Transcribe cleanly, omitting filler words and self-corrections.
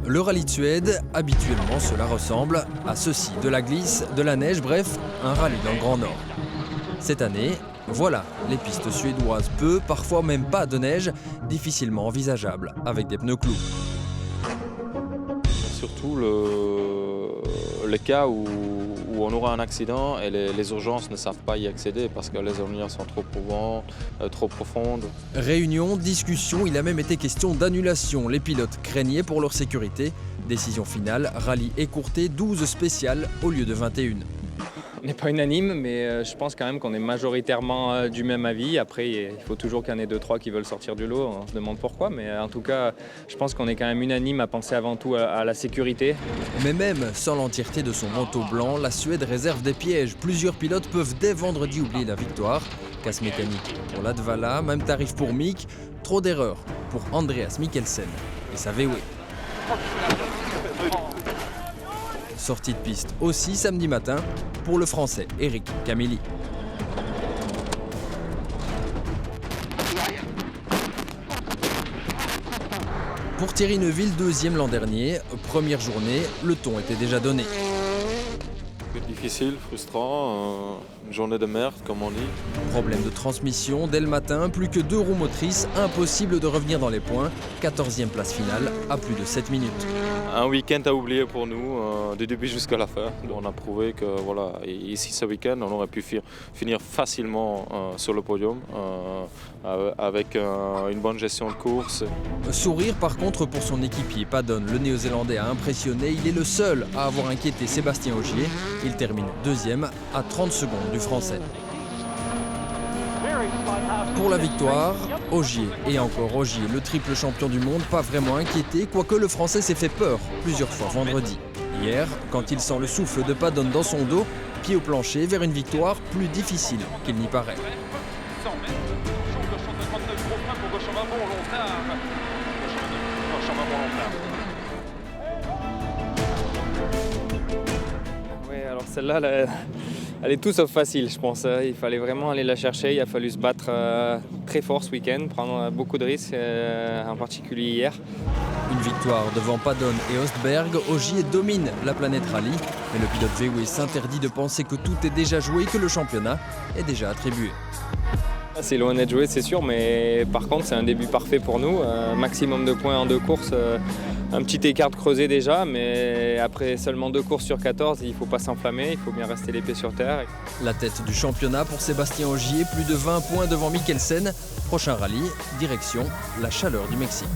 Le rallye de Suède, habituellement, cela ressemble à ceci. De la glisse, de la neige, bref, un rallye dans le Grand Nord. Cette année, voilà, les pistes suédoises, peu, parfois même pas de neige, difficilement envisageables, avec des pneus clous. Surtout le cas où on aura un accident et les urgences ne savent pas y accéder parce que les ornières sont trop profondes. Réunion, discussion, il a même été question d'annulation. Les pilotes craignaient pour leur sécurité. Décision finale, rallye écourté, 12 spéciales au lieu de 21. On n'est pas unanime, mais je pense quand même qu'on est majoritairement du même avis. Après, il faut toujours qu'il y en ait 2-3 qui veulent sortir du lot. On se demande pourquoi, mais en tout cas, je pense qu'on est quand même unanime à penser avant tout à la sécurité. Mais même sans l'entièreté de son manteau blanc, la Suède réserve des pièges. Plusieurs pilotes peuvent dès vendredi oublier la victoire. Casse mécanique pour Latvala, même tarif pour Mick. Trop d'erreurs pour Andreas Mikkelsen et sa VW. Sortie de piste aussi samedi matin pour le Français Eric Camilli. Pour Thierry Neuville, deuxième l'an dernier, première journée, le ton était déjà donné. Difficile, frustrant, une journée de merde comme on dit. Problème de transmission dès le matin, plus que 2 roues motrices, impossible de revenir dans les points. 14e place finale à plus de 7 minutes. Un week-end à oublier pour nous, du début jusqu'à la fin. On a prouvé que voilà, ici ce week-end, on aurait pu finir facilement sur le podium avec une bonne gestion de course. Sourire par contre pour son équipier Paddon. Le Néo-Zélandais a impressionné, il est le seul à avoir inquiété Sébastien Ogier. Il termine deuxième à 30 secondes du Français. Pour la victoire, Ogier et encore Ogier, le triple champion du monde, pas vraiment inquiété, quoique le Français s'est fait peur plusieurs fois vendredi. Hier, quand il sent le souffle de Paddon dans son dos, pied au plancher vers une victoire plus difficile qu'il n'y paraît. Oui, alors celle-là, elle est tout sauf facile, je pense. Il fallait vraiment aller la chercher. Il a fallu se battre très fort ce week-end, prendre beaucoup de risques, en particulier hier. Une victoire devant Paddon et Östberg, Ogier domine la planète rallye. Mais le pilote VW s'interdit de penser que tout est déjà joué, que le championnat est déjà attribué. C'est loin d'être joué, c'est sûr, mais par contre, c'est un début parfait pour nous. Maximum de points en 2 courses, un petit écart de creusé déjà, mais après seulement 2 courses sur 14, il ne faut pas s'enflammer, il faut bien rester les pieds sur terre. La tête du championnat pour Sébastien Ogier, plus de 20 points devant Mikkelsen. Prochain rallye, direction la chaleur du Mexique.